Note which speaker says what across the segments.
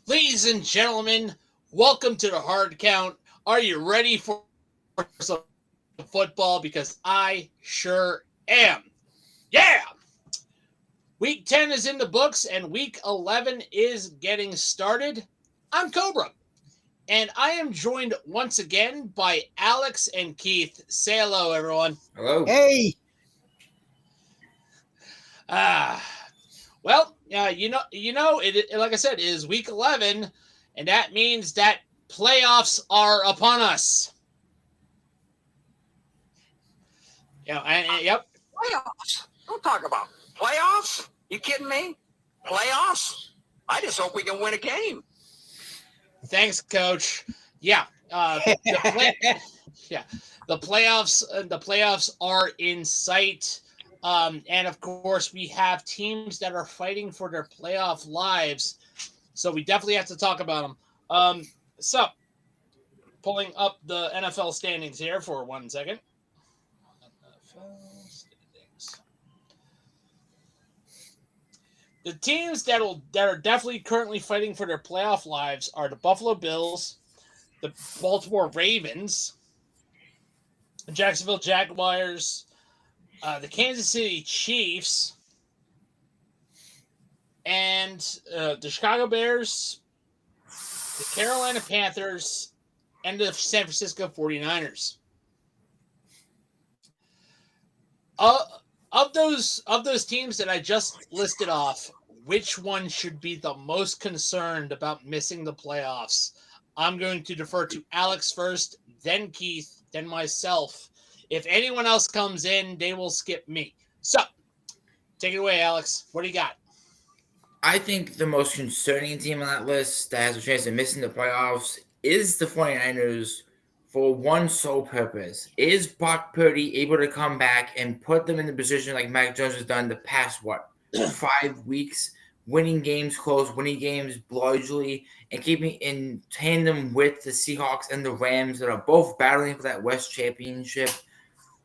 Speaker 1: Ladies and gentlemen, welcome to the hard count. Are you ready for some football? Because I sure am. Yeah! Week 10 is in the books and week 11 is getting started. I'm Cobra, and I am joined once again by Alex and Keith. Say hello, everyone.
Speaker 2: Hello.
Speaker 3: Hey,
Speaker 1: Ah, it like I said, it is week 11, and that means that playoffs are upon us. Yep.
Speaker 2: Playoffs? Don't talk about playoffs. You kidding me? Playoffs? I just hope we can win a game.
Speaker 1: Thanks, Coach. Yeah. Yeah. The playoffs are in sight. And of course, we have teams that are fighting for their playoff lives. So we definitely have to talk about them. So pulling up the NFL standings here for 1 second. NFL standings. The teams that are definitely currently fighting for their playoff lives are the Buffalo Bills, the Baltimore Ravens, the Jacksonville Jaguars, the Kansas City Chiefs, and the Chicago Bears, the Carolina Panthers, and the San Francisco 49ers. Of those teams that I just listed off, which one should be the most concerned about missing the playoffs? I'm going to defer to Alex first, then Keith, then myself. If anyone else comes in, they will skip me. So, take it away, Alex. What do you got?
Speaker 4: I think the most concerning team on that list that has a chance of missing the playoffs is the 49ers for one sole purpose. Is Brock Purdy able to come back and put them in the position like Mac Jones has done the past, 5 weeks, winning games close, winning games largely, and keeping in tandem with the Seahawks and the Rams that are both battling for that West Championship?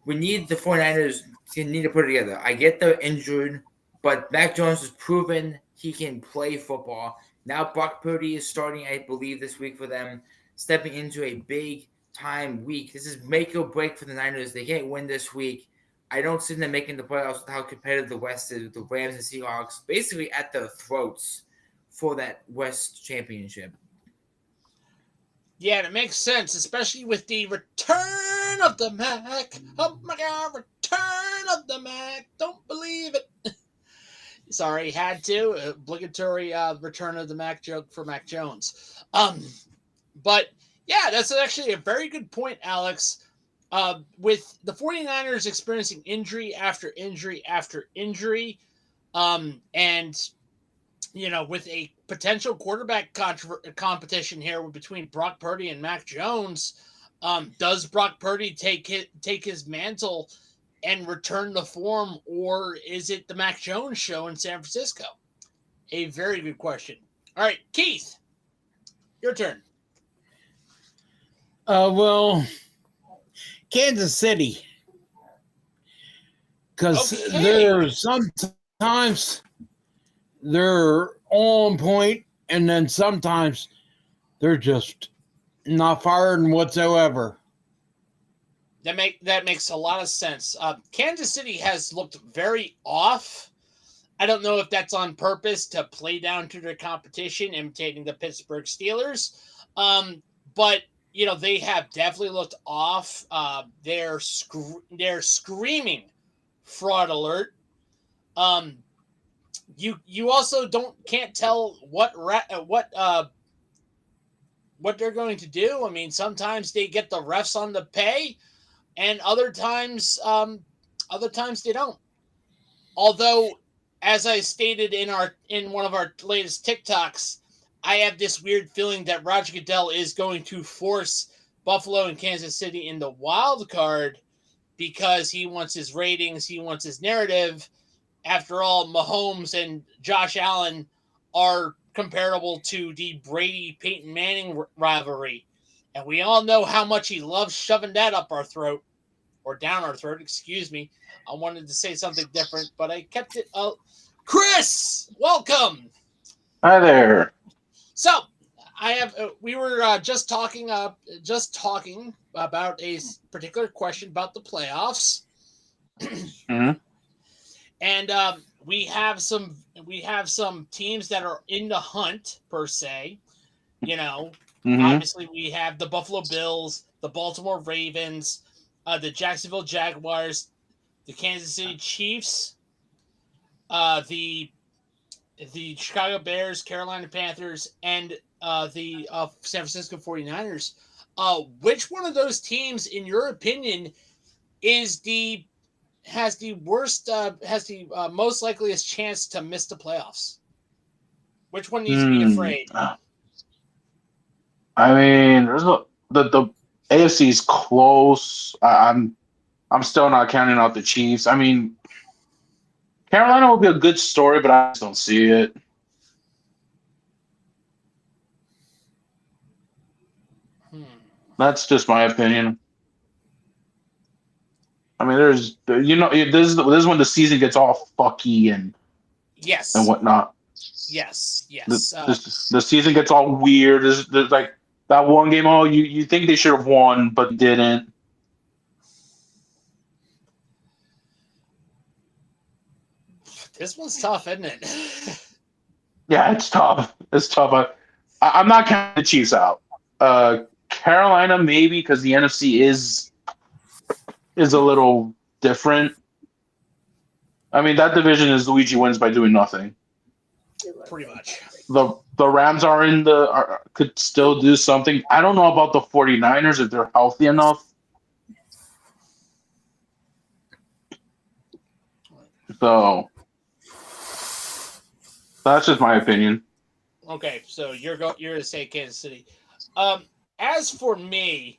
Speaker 4: We need the 49ers to put it together. I get they're injured, but Mac Jones has proven he can play football. Now Brock Purdy is starting, I believe, this week for them, stepping into a big-time week. This is make or break for the Niners. They can't win this week. I don't see them making the playoffs with how competitive the West is with the Rams and Seahawks basically at their throats for that West Championship.
Speaker 1: Yeah, it makes sense, especially with the return of the Mac. Oh my God, return of the Mac. Don't believe it. Sorry, had to. Obligatory return of the Mac joke for Mac Jones. But yeah, that's actually a very good point, Alex. With the 49ers experiencing injury after injury after injury, and with a potential quarterback competition here between Brock Purdy and Mac Jones, does Brock Purdy take his mantle and return the form, or is it the Mac Jones show in San Francisco? A very good question. All right, Keith, your turn.
Speaker 3: well, Kansas City, because there's sometimes they're on point, and then sometimes they're just not firing whatsoever.
Speaker 1: That makes a lot of sense. Kansas City has looked very off. I don't know if that's on purpose to play down to their competition, imitating the Pittsburgh Steelers. But they have definitely looked off. They're screaming fraud alert. You also can't tell what they're going to do. I mean, sometimes they get the refs on the pay, and other times they don't. Although, as I stated in one of our latest TikToks, I have this weird feeling that Roger Goodell is going to force Buffalo and Kansas City in the wild card because he wants his ratings, he wants his narrative. After all, Mahomes and Josh Allen are comparable to the Brady-Peyton Manning rivalry. And we all know how much he loves shoving that up our throat, or down our throat, excuse me. I wanted to say something different, but I kept it. Chris, welcome.
Speaker 5: Hi there.
Speaker 1: So, We were just talking about a particular question about the playoffs,
Speaker 5: Mhm.
Speaker 1: and we have some teams that are in the hunt per se. You know, obviously we have the Buffalo Bills, the Baltimore Ravens, the Jacksonville Jaguars, the Kansas City Chiefs, the Chicago Bears, Carolina Panthers, and the San Francisco 49ers. Which one of those teams, in your opinion, has the most likeliest chance to miss the playoffs? Which one needs to be afraid?
Speaker 5: I mean, the AFC is close. I'm still not counting out the Chiefs. I mean, Carolina will be a good story, but I just don't see it. That's just my opinion. I mean, this is when the season gets all fucky and
Speaker 1: Yes.
Speaker 5: whatnot.
Speaker 1: Yes.
Speaker 5: The season gets all weird. There's like that one game. Oh, you think they should have won, but didn't.
Speaker 1: This one's tough, isn't it?
Speaker 5: Yeah, it's tough. It's tough. I'm not counting the Chiefs out. Carolina maybe because the NFC is a little different. I mean, that division is Luigi wins by doing nothing.
Speaker 1: Pretty much.
Speaker 5: The Rams could still do something. I don't know about the 49ers if they're healthy enough. So that's just my opinion.
Speaker 1: Okay, so you're going to say Kansas City. As for me,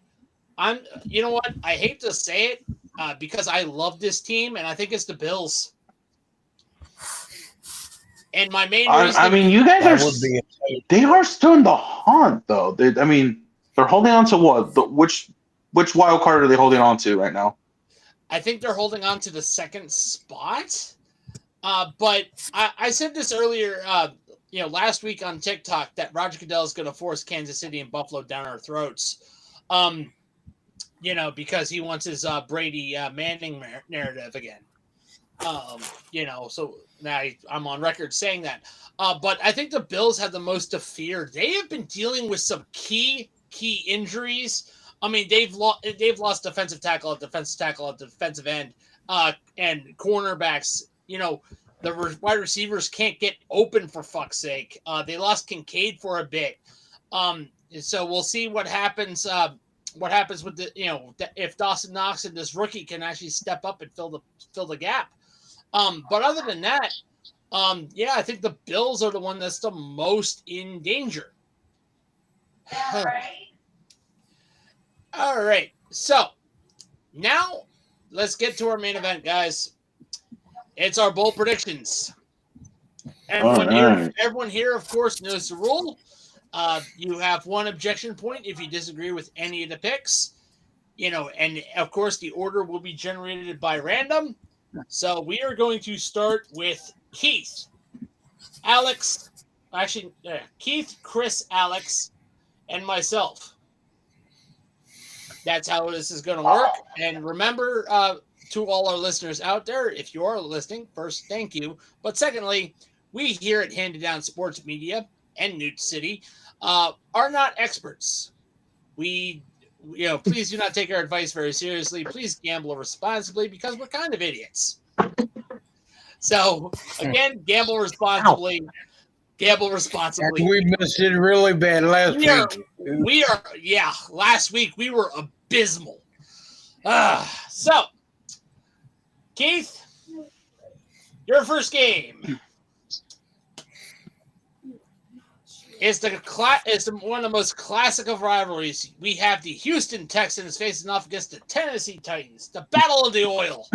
Speaker 1: you know what? I hate to say it because I love this team, and I think it's the Bills. And my main reason...
Speaker 5: I mean, you guys they are still in the hunt, though. They're holding on to what? Which wild card are they holding on to right now?
Speaker 1: I think they're holding on to the second spot. But I said this earlier, last week on TikTok, that Roger Goodell is going to force Kansas City and Buffalo down our throats. Because he wants his Brady Manning narrative again. So now I'm on record saying that. But I think the Bills have the most to fear. They have been dealing with some key injuries. I mean, they've lost defensive tackle at defensive end, and cornerbacks. The wide receivers can't get open for fuck's sake. They lost Kincaid for a bit. So we'll see what happens. What happens with if Dawson Knox and this rookie can actually step up and fill the gap. But other than that, I think the Bills are the one that's the most in danger. All right. So now let's get to our main event, guys. It's our bold predictions. Everyone here, of course, knows the rule. You have one objection point if you disagree with any of the picks. And of course, the order will be generated by random. So we are going to start with Keith, Keith, Chris, Alex, and myself. That's how this is going to work. And remember, to all our listeners out there, if you are listening, first, thank you. But secondly, we here at Handed Down Sports Media and Newt City are not experts. Please do not take our advice very seriously. Please gamble responsibly because we're kind of idiots. So, again, gamble responsibly. Ow. Gamble responsibly.
Speaker 3: We missed it really bad last week.
Speaker 1: Last week we were abysmal. So, Keith, your first game is one of the most classic of rivalries. We have the Houston Texans facing off against the Tennessee Titans, the Battle of the Oil.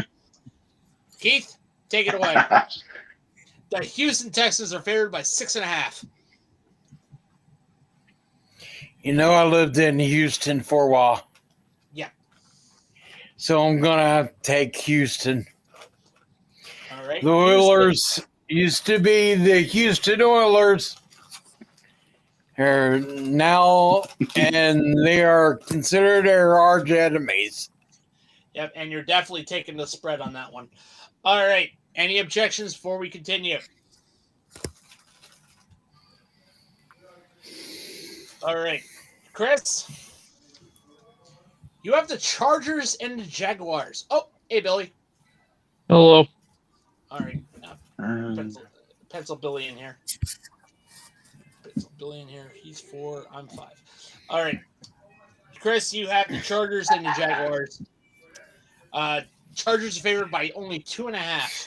Speaker 1: Keith, take it away. The Houston Texans are favored by 6.5.
Speaker 3: I lived in Houston for a while.
Speaker 1: Yeah.
Speaker 3: So I'm going to take Houston.
Speaker 1: All right.
Speaker 3: The Oilers used to be the Houston Oilers. They're now, and they are considered their arch enemies.
Speaker 1: Yep, and you're definitely taking the spread on that one. All right. Any objections before we continue? All right. Chris, you have the Chargers and the Jaguars. Oh, hey, Billy.
Speaker 6: Hello.
Speaker 1: All right. Pencil Billy in here. Pencil Billy in here. He's 4. I'm 5. All right. Chris, you have the Chargers and the Jaguars. Chargers are favored by only 2.5.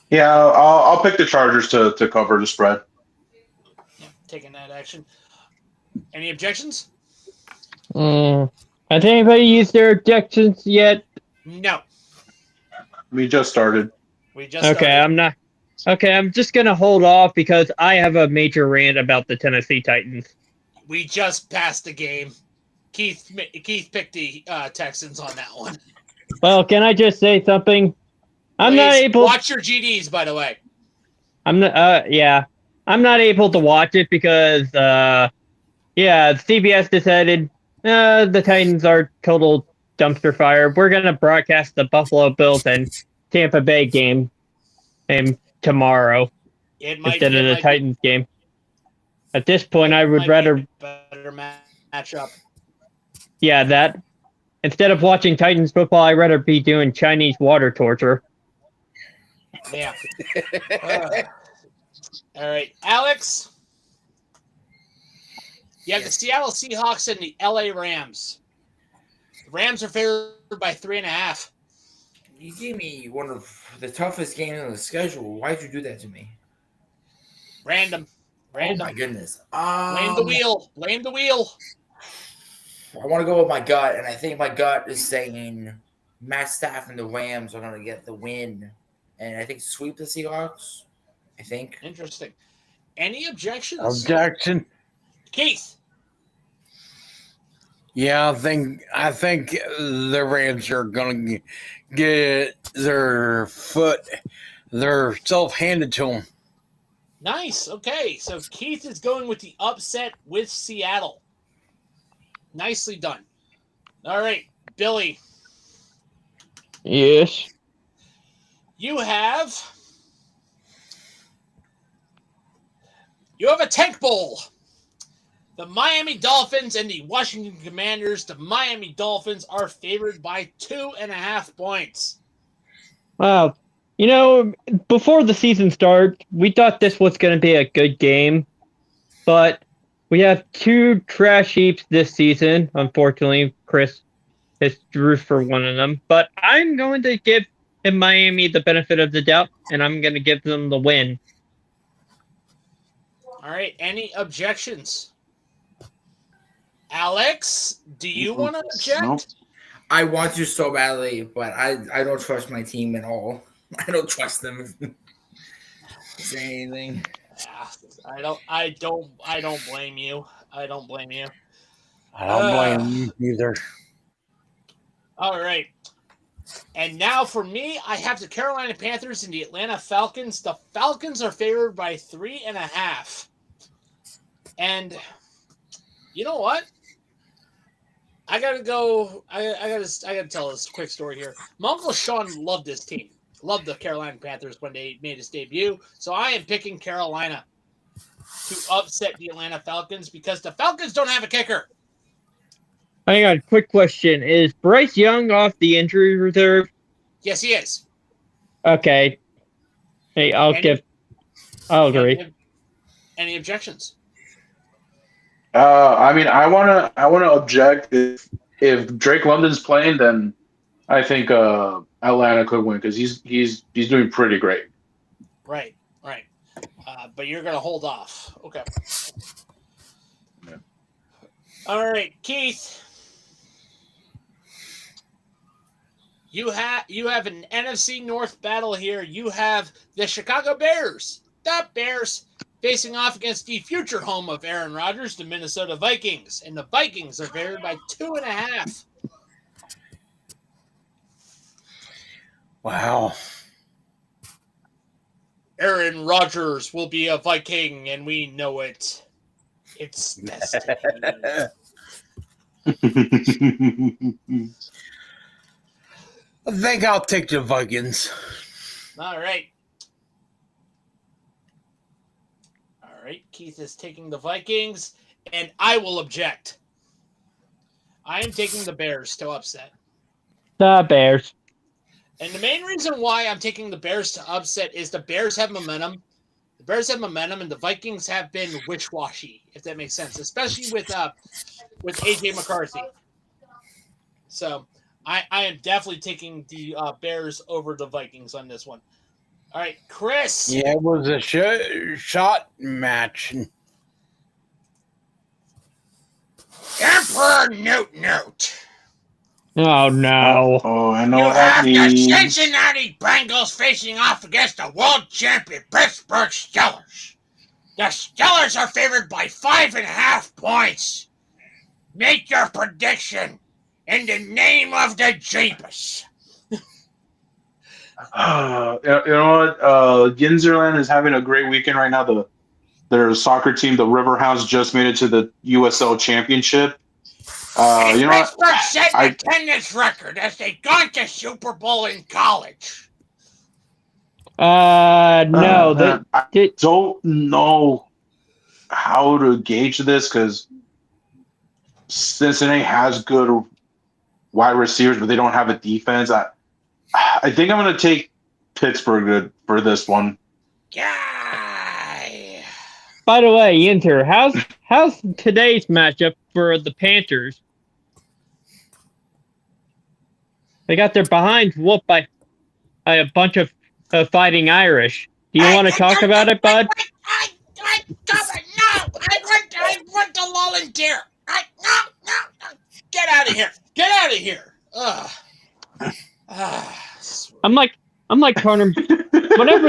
Speaker 5: Yeah, I'll pick the Chargers to cover the spread.
Speaker 1: Yeah, taking that action. Any objections?
Speaker 6: Has anybody used their objections yet?
Speaker 1: No.
Speaker 5: We just started.
Speaker 1: We just
Speaker 6: Okay,
Speaker 1: started.
Speaker 6: I'm not. Okay, I'm just gonna hold off because I have a major rant about the Tennessee Titans.
Speaker 1: We just passed the game. Keith picked the Texans on that one.
Speaker 6: Well, can I just say something? I'm not
Speaker 1: Please,
Speaker 6: able.
Speaker 1: watch your GDs, by the way.
Speaker 6: I'm not. Yeah, I'm not able to watch it because CBS decided the Titans are total dumpster fire. We're gonna broadcast the Buffalo Bills and Tampa Bay game tomorrow instead of the Titans game. At this point, I would rather
Speaker 1: better matchup.
Speaker 6: Yeah, that instead of watching Titans football, I'd rather be doing Chinese water torture.
Speaker 1: Yeah. All right, Alex. You have the Seattle Seahawks and the LA Rams. The Rams are favored by 3.5.
Speaker 4: You gave me one of the toughest games on the schedule. Why'd you do that to me?
Speaker 1: Random.
Speaker 4: Oh my goodness.
Speaker 1: Blame the wheel. Blame the wheel.
Speaker 4: I want to go with my gut, and I think my gut is saying Matt Staff and the Rams are going to get the win. And I think sweep the Seahawks. I think.
Speaker 1: Interesting. Any objections?
Speaker 3: Objection.
Speaker 1: Keith.
Speaker 3: Yeah, I think the Rams are going to get their self handed to them.
Speaker 1: Nice. Okay, so Keith is going with the upset with Seattle. Nicely done. All right, Billy.
Speaker 6: Yes.
Speaker 1: You have a tank bowl. The Miami Dolphins and the Washington Commanders. The Miami Dolphins are favored by 2.5 points.
Speaker 6: Wow. You know, before the season starts, we thought this was going to be a good game, but we have 2 trash heaps this season. Unfortunately, Chris has drew for one of them, but I'm going to give Miami the benefit of the doubt, and I'm going to give them the win.
Speaker 1: All right. Any objections? Alex, do you want to object?
Speaker 5: Nope.
Speaker 4: I want to so badly, but I don't trust my team at all. I don't trust them. Say anything.
Speaker 1: Yeah, I don't blame you. I don't blame you.
Speaker 3: I don't blame you either.
Speaker 1: All right. And now for me, I have the Carolina Panthers and the Atlanta Falcons. The Falcons are favored by 3.5. And you know what? I gotta go. I gotta tell this quick story here. My Uncle Sean loved this team. Loved the Carolina Panthers when they made his debut. So I am picking Carolina to upset the Atlanta Falcons because the Falcons don't have a kicker.
Speaker 6: Hang on, quick question. Is Bryce Young off the injury reserve?
Speaker 1: Yes, he is.
Speaker 6: Okay. Hey, I'll agree.
Speaker 1: Any objections?
Speaker 5: I mean, I wanna object if Drake London's playing, then I think Atlanta could win because he's doing pretty great.
Speaker 1: Right. But you're gonna hold off. Okay.
Speaker 5: Yeah.
Speaker 1: All right, Keith. You have an NFC North battle here. You have the Chicago Bears. The Bears facing off against the future home of Aaron Rodgers, the Minnesota Vikings. And the Vikings are favored by 2.5.
Speaker 3: Wow.
Speaker 1: Aaron Rodgers will be a Viking, and we know it. It's destiny.
Speaker 3: I think I'll take the Vikings.
Speaker 1: All right. All right. Keith is taking the Vikings, and I will object. I am taking the Bears to upset.
Speaker 6: The Bears.
Speaker 1: And the main reason why I'm taking the Bears to upset is the Bears have momentum. The Bears have momentum, and the Vikings have been wish-washy, if that makes sense, especially with AJ McCarthy. So I am definitely taking the Bears over the Vikings on this one. All right, Chris.
Speaker 3: Yeah, it was a shot match.
Speaker 1: Emperor Note.
Speaker 6: Oh no.
Speaker 5: Oh, I know
Speaker 1: You
Speaker 5: what that
Speaker 1: have the
Speaker 5: means.
Speaker 1: Cincinnati Bengals facing off against the world champion Pittsburgh Steelers. The Steelers are favored by 5.5 points. Make your prediction in the name of the Jeepers.
Speaker 5: You know what? Yinzerland is having a great weekend right now. Their soccer team, the Riverhounds, just made it to the USL Championship. You know what?
Speaker 1: Pittsburgh set an attendance record as they gone to Super Bowl in college.
Speaker 6: No.
Speaker 5: I don't know how to gauge this because Cincinnati has good wide receivers, but they don't have a defense. I think I'm going to take Pittsburgh for this one.
Speaker 1: Guy.
Speaker 6: By the way, Inter, how's today's matchup for the Panthers? They got their behinds whooped by a bunch of fighting Irish. Do you want to talk about it, bud?
Speaker 1: I want to volunteer. No. Get out of here. Get out of here.
Speaker 6: I'm like Connor. Whenever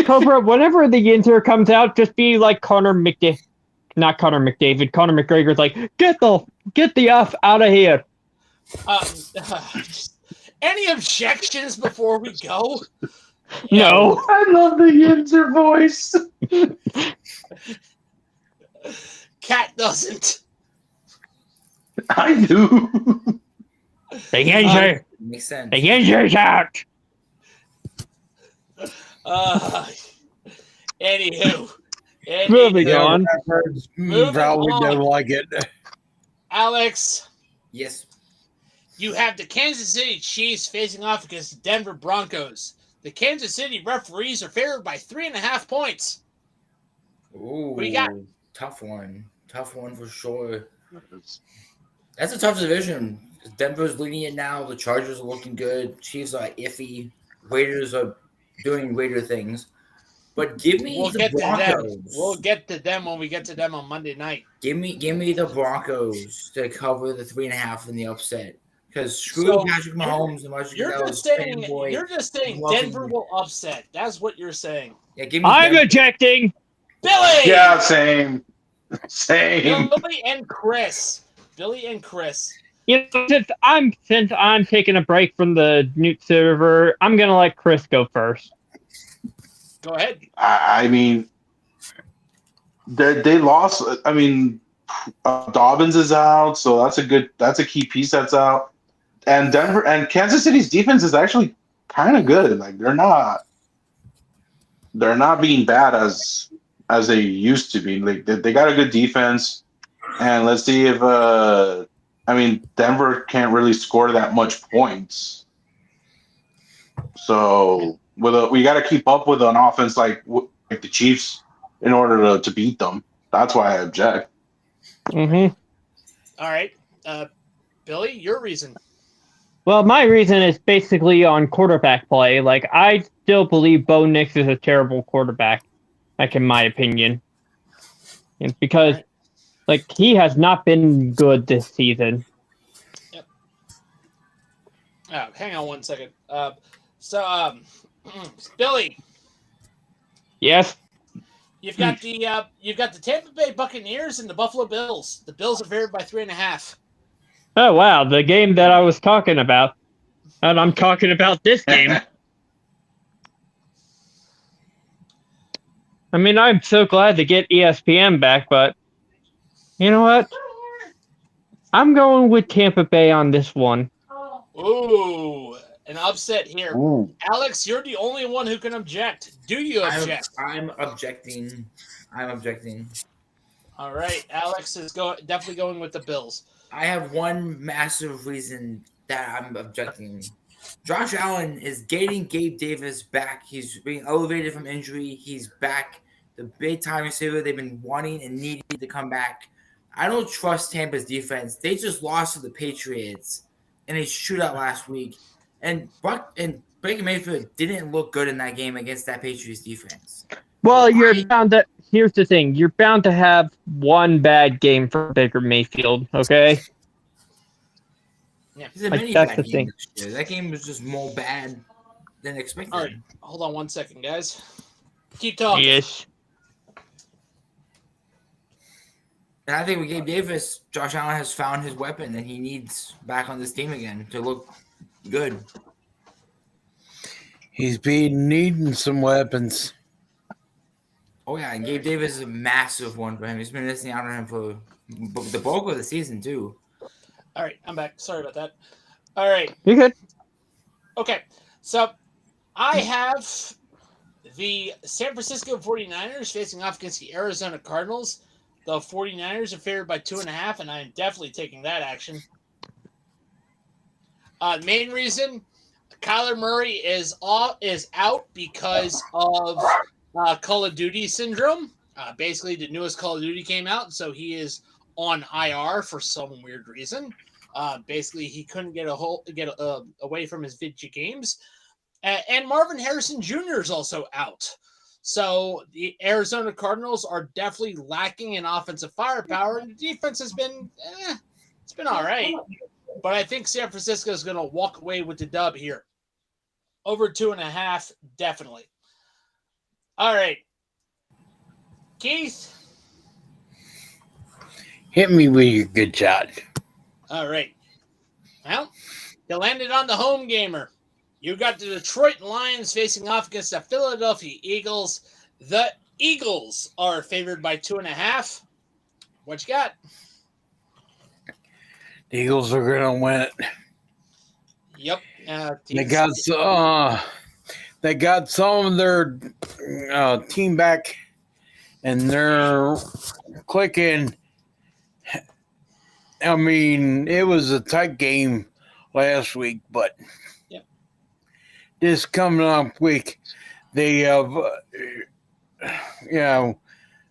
Speaker 6: Cobra, whenever the Inter comes out, just be like Connor McDavid. Not Connor McDavid. Connor McGregor's like, get the F out of here.
Speaker 1: Any objections before we go?
Speaker 6: No.
Speaker 5: I love the Yinzer voice.
Speaker 1: Cat doesn't.
Speaker 5: I do.
Speaker 6: The Yinzer.
Speaker 4: Makes sense.
Speaker 6: The Yinzer's out.
Speaker 1: Anywho.
Speaker 6: Moving on.
Speaker 3: Probably don't like it.
Speaker 1: Alex.
Speaker 4: Yes.
Speaker 1: You have the Kansas City Chiefs facing off against the Denver Broncos. The Kansas City referees are favored by 3.5 points.
Speaker 4: Ooh,
Speaker 1: What do you got?
Speaker 4: Tough one for sure. That's a tough division. Denver's leading it now. The Chargers are looking good. Chiefs are iffy. Raiders are doing Raider things. But give me the Broncos.
Speaker 1: We'll get to them when we get to them on Monday night.
Speaker 4: Give me the Broncos to cover the 3.5 in the upset. Because screw Patrick Mahomes and
Speaker 1: You're just saying Denver will upset. That's what you're saying.
Speaker 4: Yeah, give me
Speaker 6: I'm
Speaker 4: Denver.
Speaker 6: ejecting.
Speaker 1: Billy!
Speaker 5: Yeah, same.
Speaker 1: Billy and Chris.
Speaker 6: You know, since I'm taking a break from the Newt server, I'm gonna let Chris go first.
Speaker 1: Go ahead.
Speaker 5: I mean, they lost. I mean, Dobbins is out, so that's a key piece that's out. And Denver and Kansas City's defense is actually kind of good. Like they're not being bad as they used to be. Like they got a good defense, and let's see if Denver can't really score that much points. So we got to keep up with an offense like the Chiefs in order to beat them. That's why I object.
Speaker 6: Mm-hmm.
Speaker 1: All right. Billy, your reason.
Speaker 6: Well, my reason is basically on quarterback play. Like, I still believe Bo Nix is a terrible quarterback, like, in my opinion. And because, like, he has not been good this season.
Speaker 1: Yep. Hang on one second. Billy.
Speaker 6: Yes?
Speaker 1: You've got the Tampa Bay Buccaneers and the Buffalo Bills. The Bills are favored by 3.5.
Speaker 6: Oh, wow, the game that I was talking about. And I'm talking about this game. I mean, I'm so glad to get ESPN back, but you know what? I'm going with Tampa Bay on this one.
Speaker 1: Ooh, an upset here.
Speaker 5: Ooh.
Speaker 1: Alex, you're the only one who can object. Do you object?
Speaker 4: I'm objecting. I'm objecting.
Speaker 1: All right, Alex is definitely going with the Bills.
Speaker 4: I have one massive reason that I'm objecting. Josh Allen is getting Gabe Davis back. He's being elevated from injury. He's back. The big time receiver they've been wanting and needing to come back. I don't trust Tampa's defense. They just lost to the Patriots in a shootout last week. And Baker Mayfield didn't look good in that game against that Patriots defense.
Speaker 6: Well, you're bound to. Here's the thing: you're bound to have one bad game for Baker Mayfield. Okay.
Speaker 1: Yeah.
Speaker 4: He's a
Speaker 6: Like,
Speaker 4: mini
Speaker 6: that's
Speaker 4: bad
Speaker 6: the
Speaker 4: game
Speaker 6: thing.
Speaker 4: this year. That game was just more bad than expected.
Speaker 1: All right, hold on 1 second, guys. Keep talking.
Speaker 6: Yes.
Speaker 4: And I think with Gabe Davis, Josh Allen has found his weapon that he needs back on this team again to look good.
Speaker 3: He's been needing some weapons.
Speaker 4: Oh, yeah, and Gabe Davis is a massive one for him. He's been missing out on him for the bulk of the season, too.
Speaker 1: All right, I'm back. Sorry about that. All right.
Speaker 6: You're good.
Speaker 1: Okay, so I have the San Francisco 49ers facing off against the Arizona Cardinals. The 49ers are favored by 2.5, and I'm definitely taking that action. Main reason, Kyler Murray is out because of Call of Duty syndrome. Basically, the newest Call of Duty came out, so he is on IR for some weird reason. Basically, he couldn't get away from his video games. And Marvin Harrison Jr. is also out. So the Arizona Cardinals are definitely lacking in offensive firepower, and the defense has been, it's been all right. But I think San Francisco is going to walk away with the dub here. Over 2.5, definitely. All right. Keith?
Speaker 3: Hit me with your good shot.
Speaker 1: All right. Well, you landed on the home gamer. You got the Detroit Lions facing off against the Philadelphia Eagles. The Eagles are favored by 2.5. What you got?
Speaker 3: The Eagles are going to win it.
Speaker 1: Yep.
Speaker 3: They got some of their team back, and they're clicking. I mean, it was a tight game last week, but this coming up week, they have,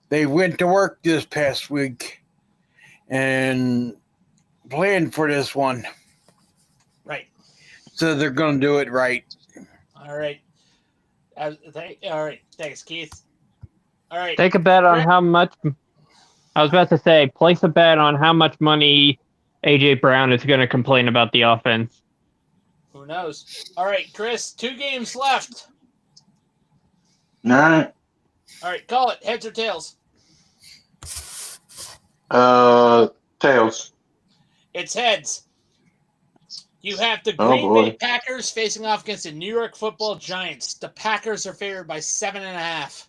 Speaker 3: they went to work this past week and planned for this one.
Speaker 1: Right.
Speaker 3: So they're going to do it right.
Speaker 1: All right. All right. Thanks, Keith. All right.
Speaker 6: Take a bet on how much. I was about to say, place a bet on how much money AJ Brown is going to complain about the offense.
Speaker 1: Who knows? All right, Chris, 2 games left.
Speaker 5: All right.
Speaker 1: All right, call it. Heads or tails?
Speaker 5: Tails.
Speaker 1: It's heads. You have the
Speaker 5: Oh,
Speaker 1: Green
Speaker 5: boy.
Speaker 1: Bay Packers facing off against the New York Football Giants. The Packers are favored by 7.5.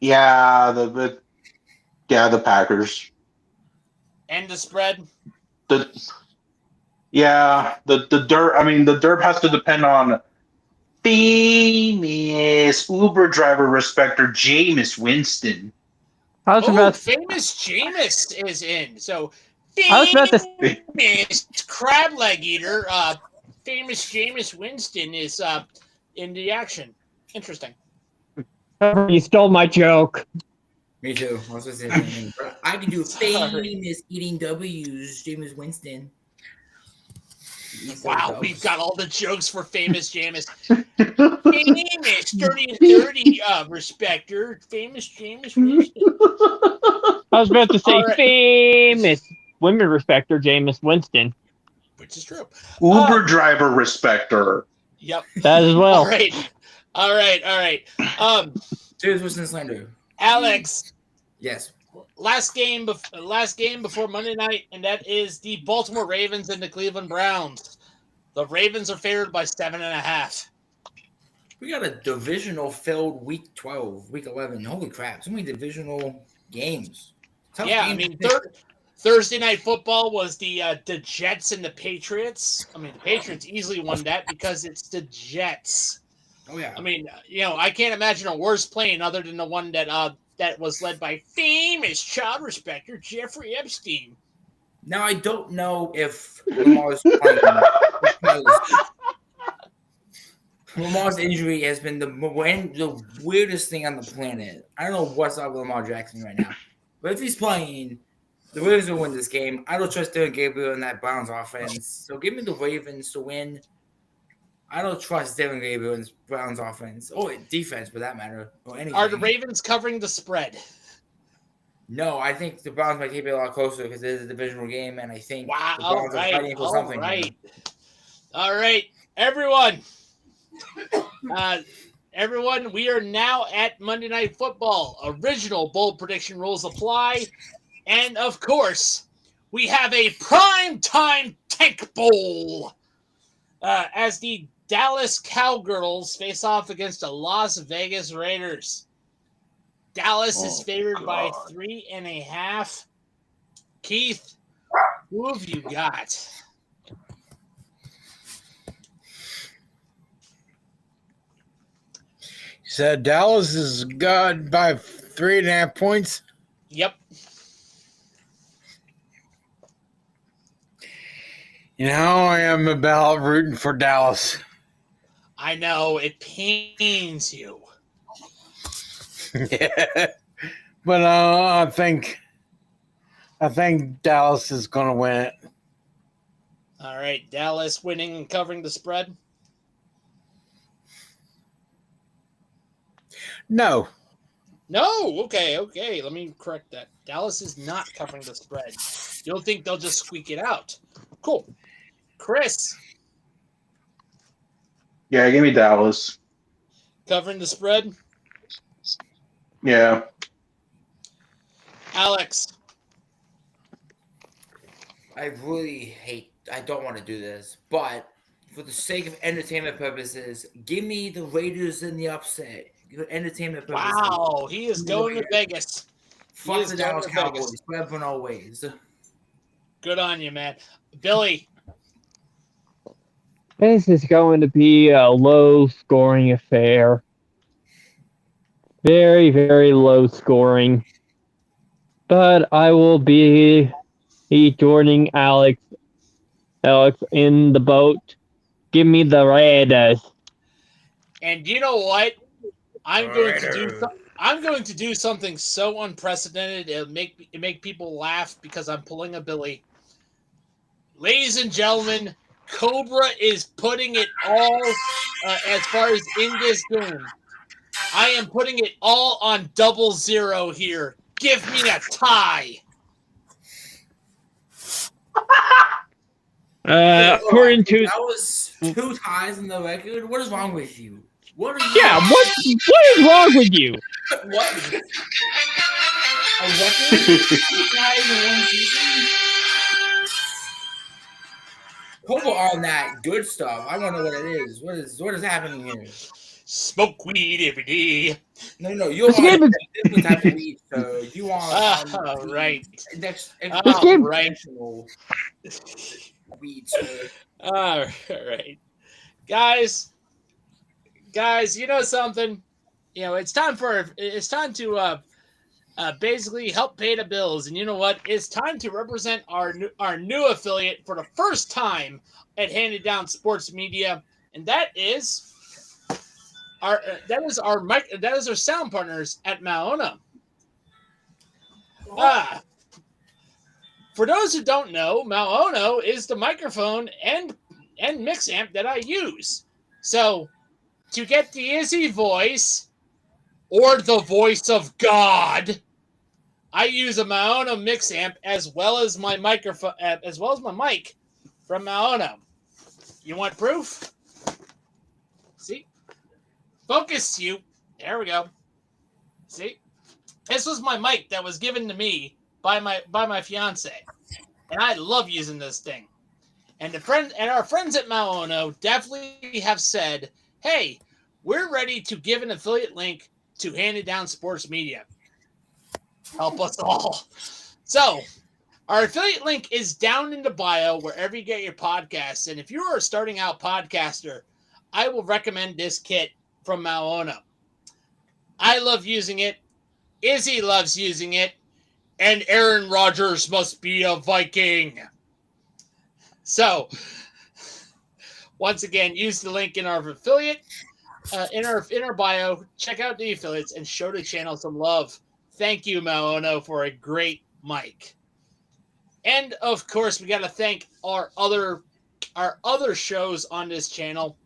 Speaker 5: Yeah, the Packers.
Speaker 1: And the spread?
Speaker 5: The dirt. I mean, the dirt has to depend on famous Uber driver respecter Jameis Winston.
Speaker 6: I was about to,
Speaker 1: famous Jameis is in. So,
Speaker 6: I was about to
Speaker 1: famous crab leg eater, famous Jameis Winston is in the action. Interesting.
Speaker 6: You stole my joke.
Speaker 4: Me too. I was just saying, I can do famous eating W's, Jameis Winston.
Speaker 1: Wow, we've got all the jokes for famous Jameis. Famous 30 and 30 respecter. Famous Jameis Winston.
Speaker 6: I was about to say
Speaker 1: All right.
Speaker 6: famous women respecter Jameis Winston.
Speaker 1: Which is true.
Speaker 5: Uber driver respecter.
Speaker 1: Yep.
Speaker 6: That as well.
Speaker 1: All right.
Speaker 4: Jameis Winston slander.
Speaker 1: Alex,
Speaker 4: Yes.
Speaker 1: last game before Monday night, and that is the Baltimore Ravens and the Cleveland Browns. The Ravens are favored by 7.5.
Speaker 4: We got a divisional filled week 12, week 11. Holy crap. So many divisional games. Tough
Speaker 1: Yeah, I
Speaker 4: games
Speaker 1: mean,
Speaker 4: to pick.
Speaker 1: Thursday night football was the Jets and the Patriots. I mean, the Patriots easily won that because it's the Jets.
Speaker 4: Oh, yeah.
Speaker 1: I mean, I can't imagine a worse plane other than the one that was led by famous child respecter Jeffrey Epstein.
Speaker 4: Now, I don't know if Lamar's playing because Lamar's injury has been the weirdest thing on the planet. I don't know what's up with Lamar Jackson right now. But if he's playing, the Ravens will win this game. I don't trust Dylan Gabriel in that Browns offense. So give me the Ravens to win. I don't trust Dylan Gabriel in Browns offense or defense for that matter or anything.
Speaker 1: Are the Ravens covering the spread?
Speaker 4: No, I think the Browns might keep it a lot closer because it is a divisional game, and I think
Speaker 1: Wow!
Speaker 4: the Browns are fighting for something.
Speaker 1: All right, everyone. Everyone, we are now at Monday Night Football. Original bold prediction rules apply. And, of course, we have a primetime tank bowl as the Dallas Cowgirls face off against the Las Vegas Raiders. Dallas is favored by 3.5. Keith, who have you got?
Speaker 3: He said Dallas is God by 3.5 points.
Speaker 1: Yep.
Speaker 3: You know, I am about rooting for Dallas.
Speaker 1: I know, it pains you.
Speaker 3: Yeah. But I think Dallas is going to win it.
Speaker 1: All right, Dallas winning and covering the spread?
Speaker 3: No.
Speaker 1: No, okay. Let me correct that. Dallas is not covering the spread. You don't think they'll just squeak it out? Cool. Chris,
Speaker 5: Yeah, give me Dallas.
Speaker 1: covering the spread?
Speaker 5: Yeah.
Speaker 1: Alex,
Speaker 4: I don't want to do this, but for the sake of entertainment purposes, give me the Raiders in the upset. For entertainment purposes.
Speaker 1: wow, he is going to Vegas.
Speaker 4: Fuck the Dallas Cowboys. Forever and always.
Speaker 1: Good on you, man. Billy,
Speaker 6: This is going to be a low-scoring affair. Very, very low scoring. But I will be joining Alex in the boat. Give me the Raiders.
Speaker 1: and you know what? I'm going to do something so unprecedented it'll make people laugh because I'm pulling a Billy. Ladies and gentlemen, Cobra is putting it all as far as in this game. I am putting it all on 0-0 here. Give me a tie.
Speaker 6: According to
Speaker 4: that was 2 ties in the record. What is wrong with you? What are you?
Speaker 6: yeah, what is wrong with you?
Speaker 4: What? A record? 2 ties in one season? Cobra on that good stuff. I don't know what it is. What is happening here?
Speaker 1: Smoke weed every day.
Speaker 4: No, you're
Speaker 6: This
Speaker 4: on
Speaker 6: game
Speaker 4: a
Speaker 6: is-
Speaker 4: different type of weed, so you want
Speaker 1: Right.
Speaker 4: next
Speaker 1: Oh,
Speaker 6: game-
Speaker 1: right.
Speaker 4: weed, sir.
Speaker 1: All right. Guys, you know something? It's time to basically help pay the bills. And you know what? It's time to represent our new affiliate for the first time at Handed Down Sports Media, and that is our sound partners at Maona. For those who don't know, Maono is the microphone and mix amp that I use. So, to get the Izzy voice or the voice of God, I use a Maono mix amp as well as my microphone, as well as my mic from Maono. You want proof? See, focus you. There we go. See, this was my mic that was given to me by my fiance, and I love using this thing. And our friends at Maono definitely have said, "Hey, we're ready to give an affiliate link to Handed Down Sports Media. Help us all. So, our affiliate link is down in the bio wherever you get your podcasts. And if you are a starting out podcaster, I will recommend this kit from Maono. I love using it. Izzy loves using it. And Aaron Rodgers must be a Viking. So, once again, use the link in our affiliate, in our bio. Check out the affiliates and show the channel some love. Thank you, Maono, for a great mic. And of course, we got to thank our other shows on this channel,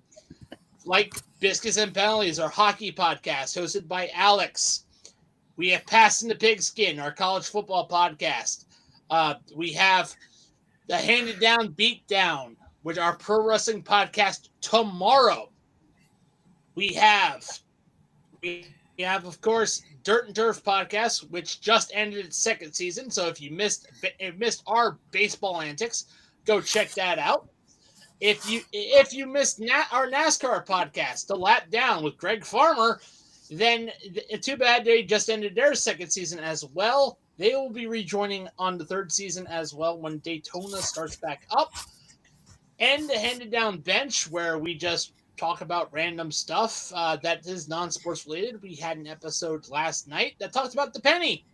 Speaker 1: like Biscuits and Penalties, our hockey podcast hosted by Alex. We have Passing the Pigskin, our college football podcast. We have the Handed Down Beatdown, which our pro wrestling podcast tomorrow. We have, of course, Dirt and Turf podcast, which just ended its second season. So if you missed our baseball antics, go check that out. If you missed our NASCAR podcast, The Lap Down with Greg Farmer, then too bad they just ended their second season as well. They will be rejoining on the third season as well when Daytona starts back up. And the Handed Down Bench, where we just talk about random stuff that is non-sports related. We had an episode last night that talked about the penny.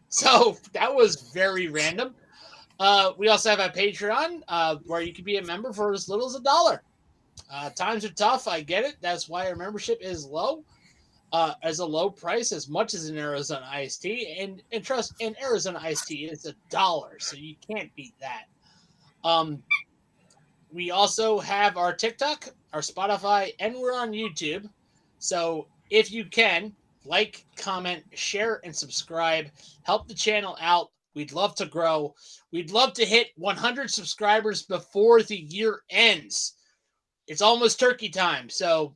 Speaker 1: So that was very random. We also have a Patreon where you can be a member for as little as $1. Times are tough. I get it. That's why our membership is low. As a low price, as much as an Arizona iced tea, and trust, an Arizona iced tea is $1, so you can't beat that. We also have our TikTok, our Spotify, and we're on YouTube. So if you can, like, comment, share, and subscribe. Help the channel out. We'd love to grow. We'd love to hit 100 subscribers before the year ends. It's almost turkey time, so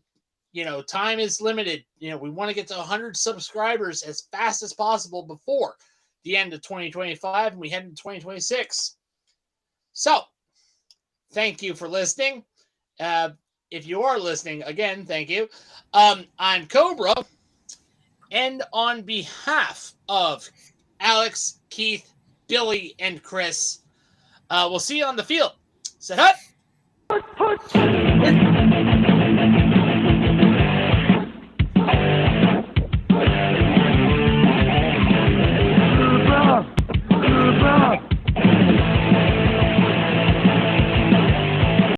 Speaker 1: time is limited. We want to get to 100 subscribers as fast as possible before the end of 2025, and we head into 2026. So, thank you for listening. If you are listening, again, thank you. I'm Cobra, and on behalf of Alex, Keith, Billy, and Chris, we'll see you on the field. Set up.